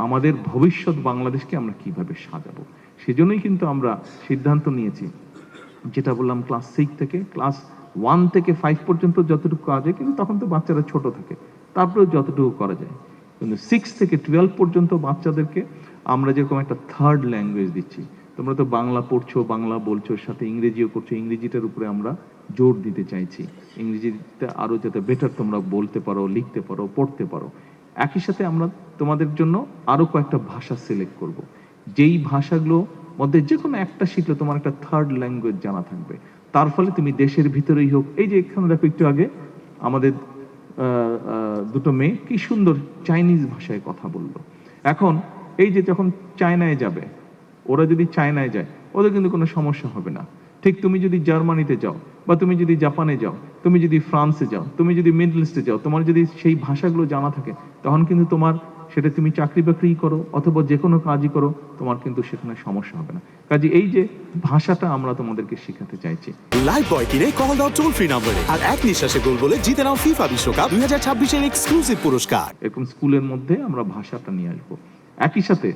আমাদের ভবিষ্যৎ বাংলাদেশকে আমরা কিভাবে সাজাবো। সেজন্যই কিন্তু আমরা সিদ্ধান্ত নিয়েছি, যেটা বললাম, ক্লাস 6 থেকে ক্লাস 1 থেকে 5 পর্যন্ত যতটুকু কাজ হয়, কিন্তু তখন তো বাচ্চারা ছোট থাকে, তারপরে যতটুকু করা যায়। কিন্তু 6 থেকে 12 পর্যন্ত বাচ্চাদেরকে আমরা যেরকম একটা থার্ড ল্যাঙ্গুয়েজ দিচ্ছি, তোমরা তো বাংলা পড়ছো, বাংলা বলছো, সাথে ইংরেজিও করছো, ইংরেজিটার উপরে আমরা জোর দিতে চাইছি। ইংরেজিটা আরো যাতে বেটার তোমরা বলতে পারো, লিখতে পারো, পড়তে পারো। একই সাথে আমরা তোমাদের জন্য আরো কয়েকটা ভাষা সিলেক্ট করব, যেই ভাষাগুলো মধ্যে যে কোনো একটা শিখলে তোমার একটা থার্ড ল্যাঙ্গুয়েজ জানা থাকবে। তার ফলে তুমি দেশের ভিতরেই হোক, এই যে এখানে দেখো একটু আগে আমাদের দুটো মেয়ে কি সুন্দর চাইনিজ ভাষায় কথা বললো। এখন এই যে যখন চায়নায় যাবে, ওরা যদি চায়নায় যায়, ওদের কিন্তু কোনো সমস্যা হবে না। ঠিক তুমি যদি জার্মানিতে যাও, বা তুমি যদি জাপানে যাও, তুমি যদি ফ্রান্সে যাও, তুমি যদি মিডল ইস্টে যাও, তোমার যদি সেই ভাষাগুলো জানা থাকে, তখন কিন্তু তোমার সেটা তুমি চাকরি বাকরি করো অথবা যে কোনো কাজই করো, তোমার কিন্তু সেখানে সমস্যা হবে না। কাজে এই যে ভাষাটা আমরা তোমাদেরকে শেখাতে চাইছি। লাইফবয় কিনে কল দাও টোল ফ্রি নম্বরে, আর এক নিঃশ্বাসে গোল বলে জিতে নাও ফিফা বিশ্বকাপ 2026 এর এক্সক্লুসিভ পুরস্কার। এরকম স্কুলের মধ্যে আমরা ভাষাটা নিয়ে আসবো। একই সাথে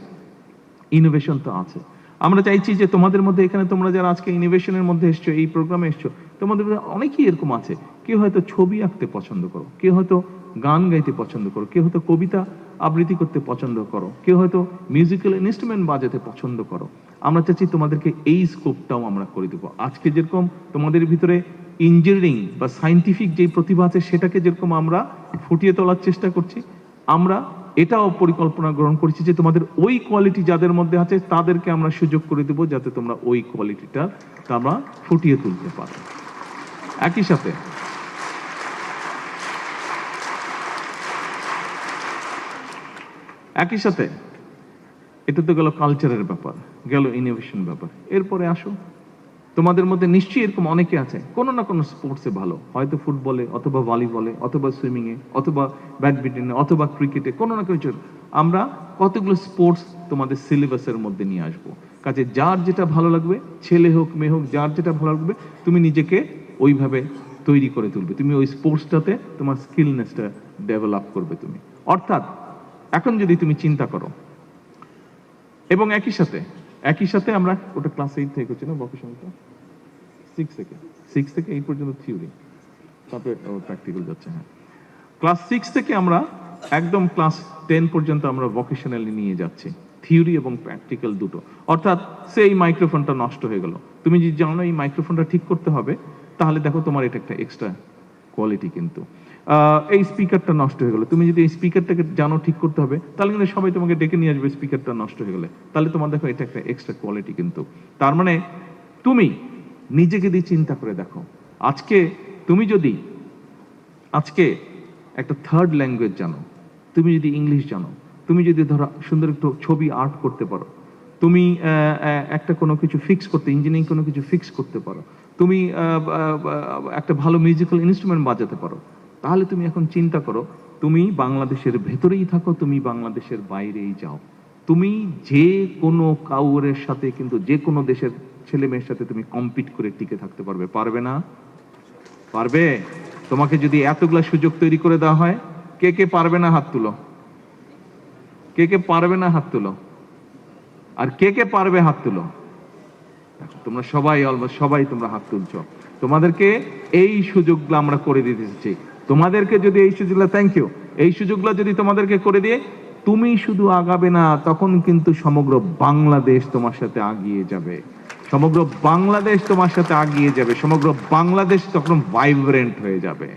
ইনোভেশন তো আছে। আমরা চাইছি যে তোমাদের মধ্যে, এখানে তোমরা যারা আজকে ইনোভেশনের মধ্যে এসছো, এই প্রোগ্রামে এসছো, তোমাদের মধ্যে অনেকেই এরকম আছে, কেউ হয়তো ছবি আঁকতে পছন্দ করো, কেউ হয়তো গান গাইতে পছন্দ করো, কেউ হয়তো কবিতা আবৃত্তি করতে পছন্দ করো, কেউ হয়তো মিউজিক্যাল ইনস্ট্রুমেন্ট বাজাতে পছন্দ করো। আমরা চাচ্ছি তোমাদেরকে এই স্কোপটাও আমরা করে দেবো। আজকে যেরকম তোমাদের ভিতরে ইঞ্জিনিয়ারিং বা সায়েন্টিফিক যেই প্রতিভা আছে, সেটাকে যেরকম আমরা ফুটিয়ে তোলার চেষ্টা করছি, আমরা এটাও পরিকল্পনা গ্রহণ করেছি যে তোমাদের ওই কোয়ালিটি যাদের মধ্যে আছে, তাদেরকে আমরা সুযোগ করে দেবো যাতে তোমরা ওই কোয়ালিটিটা আমরা ফুটিয়ে তুলতে পারো। একই সাথে এটা তো গেল কালচারের ব্যাপার, গেল ইনোভেশন ব্যাপার। এরপরে আসো, তোমাদের মধ্যে নিশ্চয়ই এরকম অনেকে আছে কোনো না কোনো স্পোর্টসে ভালো, হয়তো ফুটবলে অথবা ভলিবলে অথবা সুইমিংয়ে অথবা ব্যাডমিন্টনে অথবা ক্রিকেটে, কোনো না কিছু। আমরা কতগুলো স্পোর্টস তোমাদের সিলেবাসের মধ্যে নিয়ে আসবো। কাজে যার যেটা ভালো লাগবে, ছেলে হোক মেয়ে হোক, যার যেটা ভালো লাগবে, তুমি নিজেকে ওইভাবে তৈরি করে তুলবে, তুমি ওই স্পোর্টসটাতে তোমার স্কিলনেসটা ডেভেলপ করবে তুমি। অর্থাৎ এখন যদি তুমি চিন্তা করো, এবং একই সাথে আমরা ওটা ক্লাস 8 থেকে করছি না, ভোকেশনালটা 6 থেকে 8 পর্যন্ত থিওরি, তারপরে প্র্যাকটিক্যাল যাচ্ছে। হ্যাঁ, ক্লাস 6 থেকে আমরা একদম ক্লাস 10 পর্যন্ত আমরা ভোকেশনালি নিয়ে যাচ্ছি, থিওরি এবং প্র্যাকটিক্যাল দুটো। অর্থাৎ সেই মাইক্রোফোনটা নষ্ট হয়ে গেল, তুমি যদি জানো এই মাইক্রোফোনটা ঠিক করতে হবে, তাহলে দেখো তোমার এটা একটা এক্সট্রা কোয়ালিটি। কিন্তু এই স্পিকারটা নষ্ট হয়ে গেল, তুমি যদি এই স্পিকারটাকে জানো ঠিক করতে হবে, তাহলে কিন্তু সবাই তোমাকে ডেকে নিয়ে আসবে স্পিকারটা নষ্ট হয়ে গেলে, তাহলে তোমার দেখো এটা একটা এক্সট্রা কোয়ালিটি। কিন্তু তার মানে তুমি নিজেকে দিয়ে চিন্তা করে দেখো, তুমি যদি আজকে একটা থার্ড ল্যাঙ্গুয়েজ জানো, তুমি যদি ইংলিশ জানো, তুমি যদি ধরো সুন্দর একটু ছবি আর্ট করতে পারো, তুমি একটা কোনো কিছু ফিক্স করতে, ইঞ্জিনিয়ারিং কোনো কিছু ফিক্স করতে পারো, তুমি একটা ভালো মিউজিক্যাল ইনস্ট্রুমেন্ট বাজাতে পারো, তাহলে তুমি এখন চিন্তা করো, তুমি বাংলাদেশের ভেতরেই থাকো, তুমি বাংলাদেশের বাইরেই যাও, তুমি যে কোনো কাউরের সাথে, কিন্তু যে কোনো দেশের ছেলে মেয়ের সাথে তুমি কম্পিট করে টিকে থাকতে পারবে। পারবে না? পারবে? তোমাকে যদি এতগুলা সুযোগ তৈরি করে দেওয়া হয়, কে কে পারবে না হাত তুলো, কে কে পারবে না হাত তুলো, আর কে কে পারবে হাত তুলো। তোমরা সবাই, অলমোস্ট সবাই তোমরা হাত তুলছো। তোমাদেরকে এই সুযোগগুলো আমরা করে দিতে চাই। তোমাদেরকে যদি এই সুযোগগুলো, থ্যাংক ইউ, এই সুযোগগুলো যদি তোমাদেরকে করে দিয়ে তুমি শুধু আগাবে না, তখন কিন্তু সমগ্র বাংলাদেশ তোমার সাথে আগিয়ে যাবে, সমগ্র বাংলাদেশ তোমার সাথে আগিয়ে যাবে, সমগ্র বাংলাদেশ তখন ভাইব্রেন্ট হয়ে যাবে।